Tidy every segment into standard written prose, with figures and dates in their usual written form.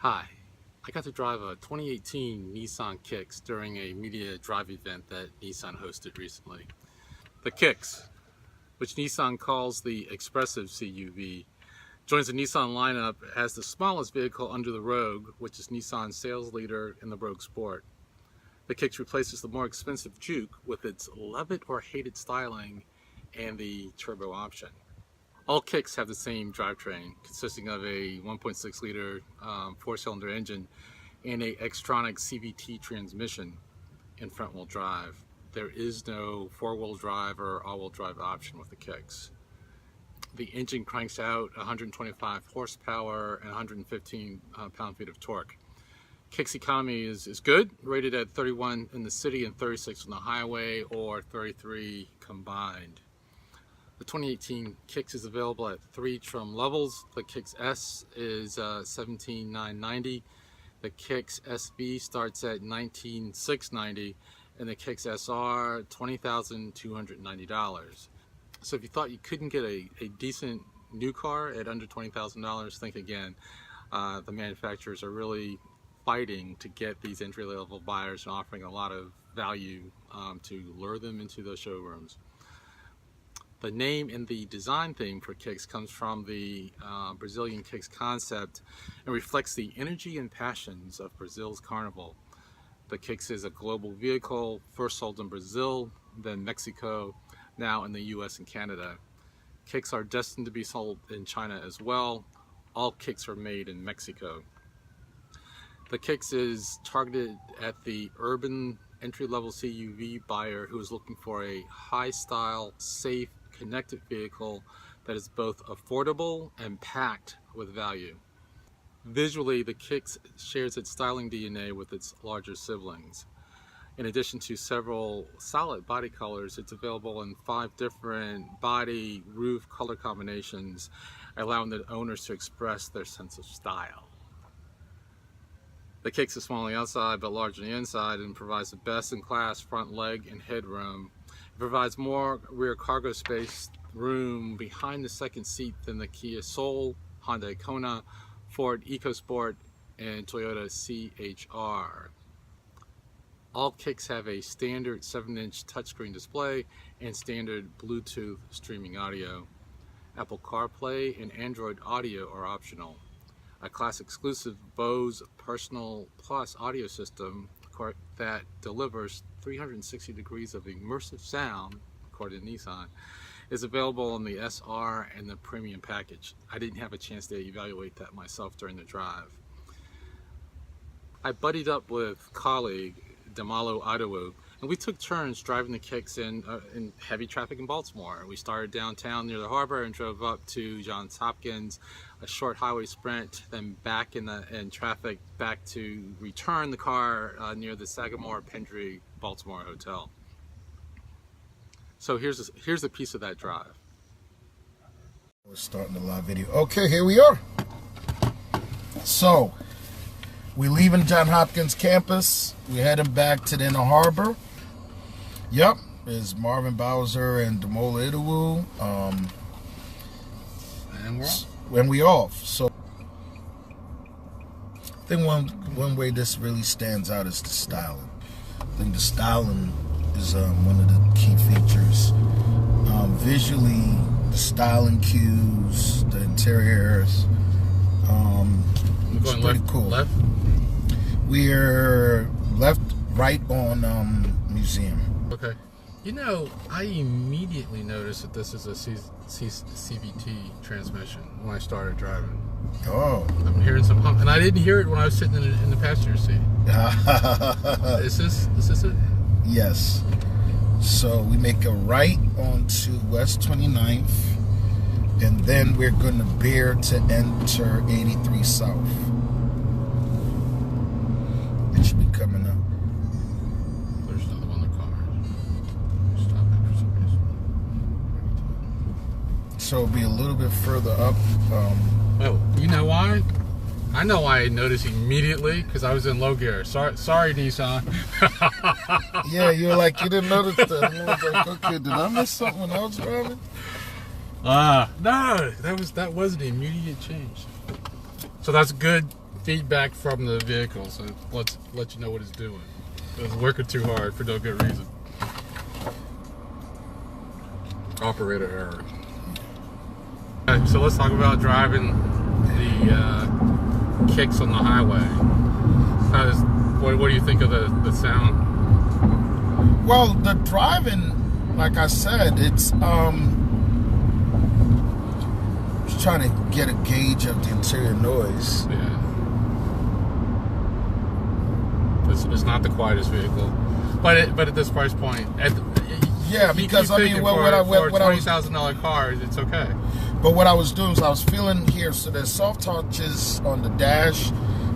Hi, I got to drive a 2018 Nissan Kicks during a media drive event that Nissan hosted recently. The Kicks, which Nissan calls the Expressive CUV, joins the Nissan lineup as the smallest vehicle under the Rogue, which is Nissan's sales leader in the Rogue Sport. The Kicks replaces the more expensive Juke with its love it or hate it styling and the turbo option. All Kicks have the same drivetrain, consisting of a 1.6-liter four-cylinder engine and a Xtronic CVT transmission in front-wheel drive. There is no four-wheel drive or all-wheel drive option with the Kicks. The engine cranks out 125 horsepower and 115 pound-feet of torque. Kicks economy is good, rated at 31 in the city and 36 on the highway, or 33 combined. The 2018 Kicks is available at 3 trim levels. The Kicks S is $17,990. The Kicks SV starts at $19,690, and the Kicks SR $20,290. So if you thought you couldn't get a decent new car at under $20,000, think again. The manufacturers are really fighting to get these entry-level buyers and offering a lot of value to lure them into those showrooms. The name and the design theme for Kicks comes from the Brazilian Kicks concept and reflects the energy and passions of Brazil's carnival. The Kicks is a global vehicle, first sold in Brazil, then Mexico, now in the US and Canada. Kicks are destined to be sold in China as well. All Kicks are made in Mexico. The Kicks is targeted at the urban entry-level CUV buyer who is looking for a high-style, safe, connected vehicle that is both affordable and packed with value. Visually, the Kicks shares its styling DNA with its larger siblings. In addition to several solid body colors, it's available in 5 different body, roof color combinations, allowing the owners to express their sense of style. The Kicks is small on the outside but large on the inside and provides the best-in-class front leg and headroom. It provides more rear cargo space room behind the second seat than the Kia Soul, Hyundai Kona, Ford EcoSport, and Toyota CHR. All Kicks have a standard 7-inch touchscreen display and standard Bluetooth streaming audio. Apple CarPlay and Android Auto are optional. A class-exclusive Bose Personal Plus audio system that delivers 360 degrees of immersive sound, according to Nissan, is available in the SR and the Premium package. I didn't have a chance to evaluate that myself during the drive. I buddied up with colleague Damalo Odowo, and we took turns driving the Kicks in heavy traffic in Baltimore. We started downtown near the harbor and drove up to Johns Hopkins, a short highway sprint, then back in traffic back to return the car near the Sagamore Pendry Baltimore Hotel. So here's a piece of that drive. We're starting the live video. Okay, here we are. So we're leaving Johns Hopkins campus. We're heading back to the Inner Harbor. Yep, it's Marvin Bowser and Damola Idowu. And we're off. When we off. So I think one way this really stands out is the styling. I think the styling is one of the key features. Visually, the styling cues, the interiors, it's pretty cool. Left? We're right on Museum. Okay. You know, I immediately noticed that this is a CVT transmission when I started driving. Oh. I'm hearing some hum, and I didn't hear it when I was sitting in the passenger seat. Is this it? Yes. So we make a right onto West 29th, and then we're going to bear to enter 83 South. It should be coming up. There's another one in the car. Stop it for some reason. So it'll be a little bit further up. Oh, you know why? I know why I noticed immediately, because I was in low gear. Sorry, Nissan. Yeah, you're like, you didn't notice that. I was like, okay, did I miss something when I was driving? No, that was an immediate change. So that's good feedback from the vehicle, so let's let you know what it's doing. It's working too hard for no good reason. Operator error. Okay, so let's talk about driving the Kicks on the highway. What do you think of the sound? Well, the driving, like I said, it's just trying to get a gauge of the interior noise. Yeah. It's not the quietest vehicle, but at this price point, yeah, because I mean, for a $20,000 car, it's okay. But what I was doing is I was feeling here, so there's soft touches on the dash,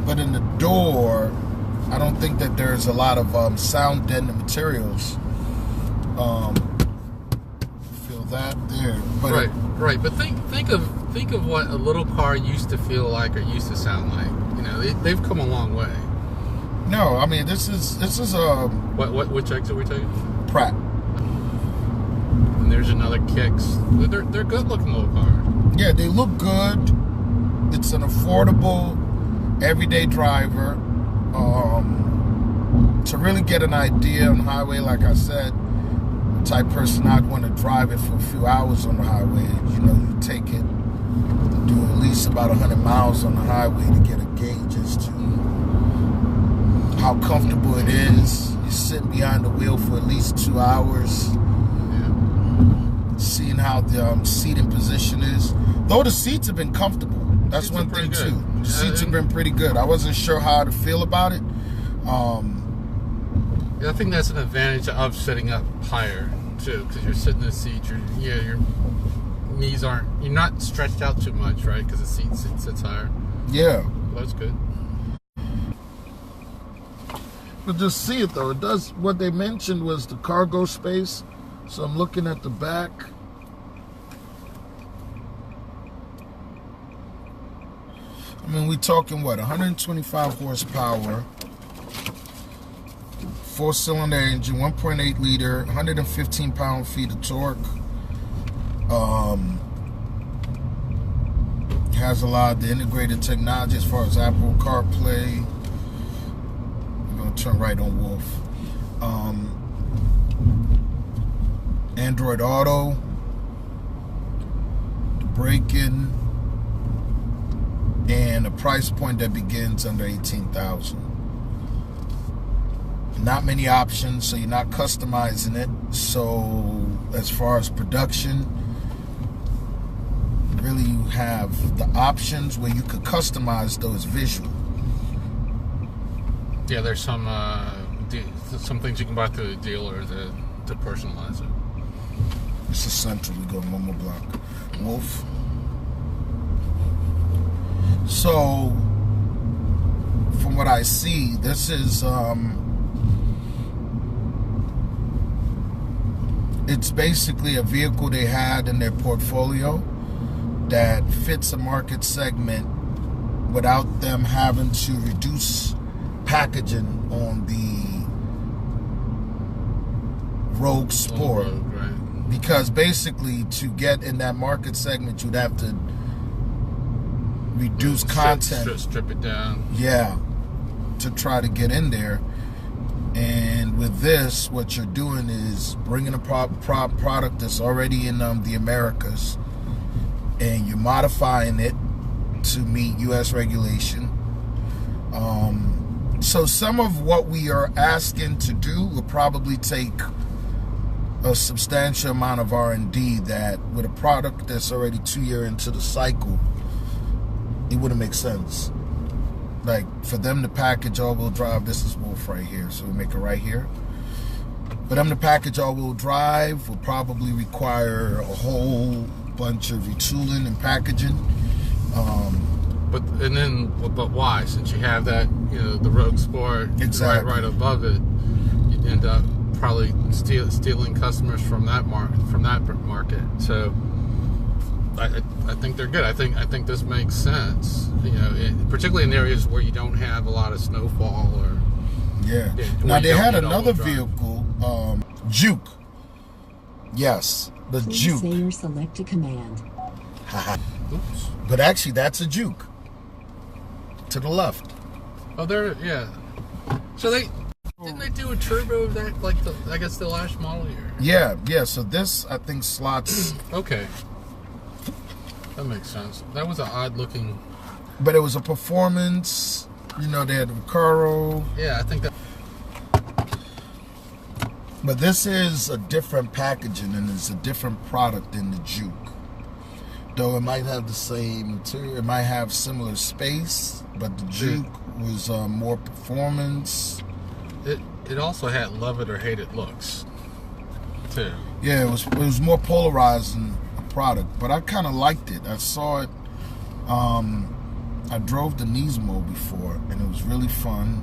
but in the door, I don't think that there's a lot of sound deadening materials. Feel that there, but right. But think of what a little car used to feel like or used to sound like. You know, they've come a long way. No, I mean this is which exit are we taking? Pratt. And there's another Kicks. They're good looking little car. Yeah, they look good. It's an affordable, everyday driver. To really get an idea on the highway, like I said, the type of person not want to drive it for a few hours on the highway. You know, you take it, do at least about 100 miles on the highway to get a gauge as to how comfortable it is. You're sitting behind the wheel for at least 2 hours. Yeah. Seeing how the seating position is. Though the seats have been comfortable. That's one thing too. The seats have been pretty good. I wasn't sure how to feel about it. Yeah, I think that's an advantage of sitting up higher too, because you're sitting in the seat. Your knees aren't. You're not stretched out too much, right? Because the seat sits higher. Yeah. Well, that's good. But just see it though. It does. What they mentioned was the cargo space. So I'm looking at the back. I mean, we talking what? 125 horsepower, 4-cylinder engine, 1.8 liter, 115 pound-feet of torque. Has a lot of the integrated technology as far as Apple CarPlay. I'm gonna turn right on Wolf. Android Auto, the braking, and a price point that begins under $18,000. Not many options, so you're not customizing it. So as far as production, really you have the options where you could customize those visual. Yeah, there's some things you can buy through the dealer to personalize it. This is Central. We go one more block. Wolf. So, from what I see, this is it's basically a vehicle they had in their portfolio that fits a market segment without them having to reduce packaging on the Rogue Sport. Rogue, right. Because basically to get in that market segment, you'd have to reduce content. Strip it down. Yeah, to try to get in there. And with this, what you're doing is bringing a product that's already in the Americas, and you're modifying it to meet U.S. regulation. So some of what we are asking to do will probably take a substantial amount of R&D that with a product that's already 2 years into the cycle, it wouldn't make sense. Like for them to package all-wheel drive, this is Wolf right here, so we make it right here. For them to package all-wheel drive will probably require a whole bunch of retooling and packaging. But why? Since you have that, you know, the Rogue Sport exactly right above it, you end up probably stealing customers from that market. So I think they're good. I think this makes sense. You know, particularly in areas where you don't have a lot of snowfall or Now they had another vehicle, Juke. Yes, the Please Juke. say your selected command. Oops. But actually, that's a Juke. to the left. Oh, yeah. So didn't they do a turbo of that, like I guess the last model year? Yeah. So this, I think, slots. Okay. That makes sense. That was an odd looking. But it was a performance. You know, they had the Recaro. Yeah, I think that. But this is a different packaging and it's a different product than the Juke. Though it might have the same material, it might have similar space, but the Juke was more performance. It also had love it or hate it looks, too. Yeah, it was more polarizing product, but I kind of liked it. I saw it. I drove the Nismo before, and it was really fun.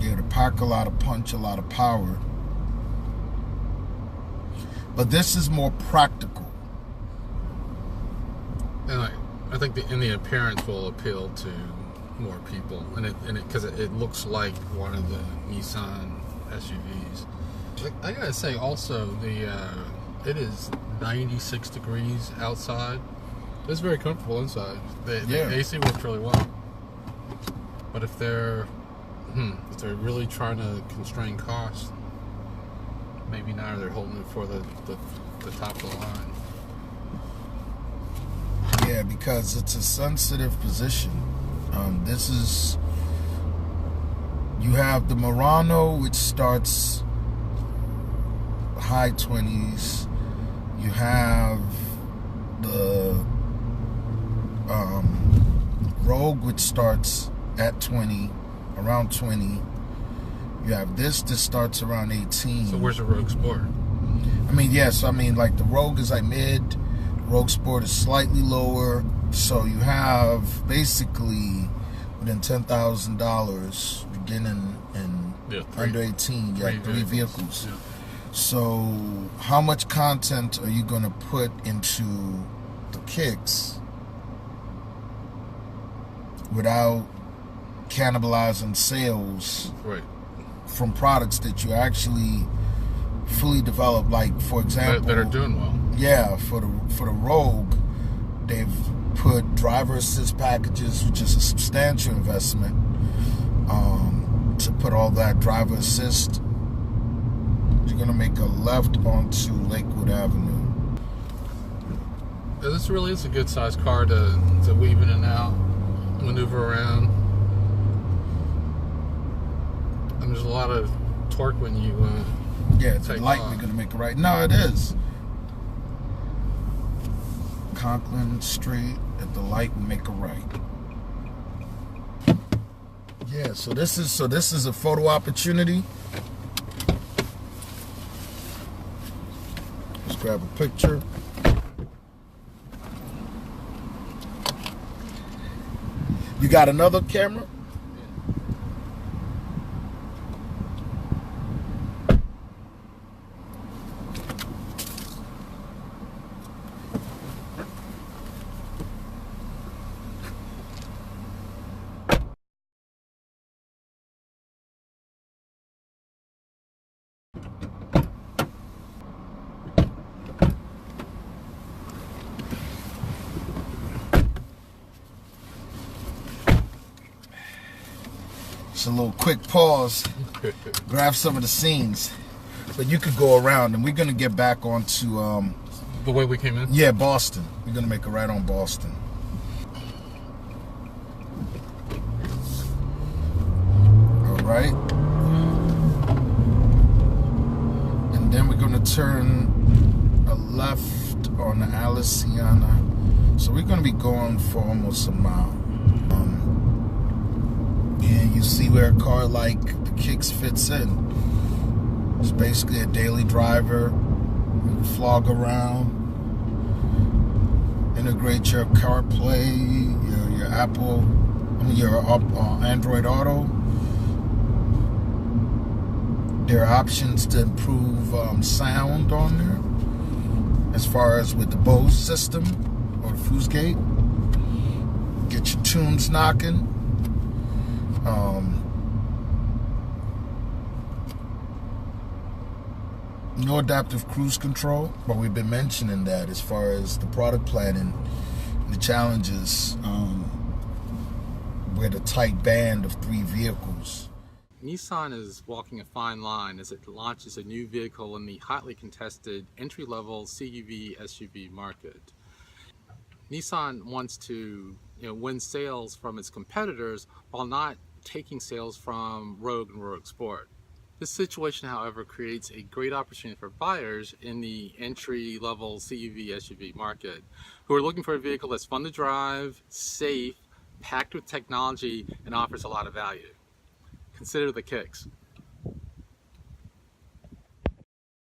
Yeah, to pack a lot of punch, a lot of power. But this is more practical. And I think the appearance will appeal to more people, because it looks like one of the Nissan SUVs. I gotta say, also it is 96 degrees outside. It's very comfortable inside. The AC works really well. But if they're really trying to constrain costs, maybe now they're holding it for the top of the line. Yeah, because it's a sensitive position. You have the Murano, which starts high 20s. You have the Rogue, which starts at 20, around 20. You have this that starts around 18. So where's the Rogue Sport? I mean, yes, like the Rogue is like mid, Rogue Sport is slightly lower. So you have basically within $10,000 beginning in under 18, you have three vehicles. Yeah. So how much content are you going to put into the Kicks without cannibalizing sales from products that you actually fully develop? Like, for example, that are doing well. Yeah, for the Rogue, they've put driver assist packages, which is a substantial investment, to put all that driver assist. You're gonna make a left onto Lakewood Avenue. Yeah, this really is a good sized car to weave in and out, maneuver around. And there's a lot of torque when you it's a light. We're gonna make a right. No, it is. Conklin Street at the light, we make a right. Yeah, so this is a photo opportunity. Let's grab a picture. You got another camera? Just a little quick pause, grab some of the scenes, but you could go around, and we're gonna get back onto the way we came in. Yeah, Boston. We're gonna make a right on Boston. All right, and then we're gonna turn a left on the Aliciana. So we're gonna be going for almost a mile. And you see where a car like the Kicks fits in. It's basically a daily driver. You flog around, integrate your CarPlay, your Apple, your Android Auto. There are options to improve sound on there, as far as with the Bose system or the Fusegate. Get your tunes knocking. No adaptive cruise control, but we've been mentioning that as far as the product planning, the challenges. we're the tight band of 3 vehicles. Nissan is walking a fine line as it launches a new vehicle in the hotly contested entry-level CUV SUV market. Nissan wants to win sales from its competitors while not taking sales from Rogue and Rogue Sport. This situation, however, creates a great opportunity for buyers in the entry-level CUV SUV market who are looking for a vehicle that's fun to drive, safe, packed with technology, and offers a lot of value. Consider the Kicks.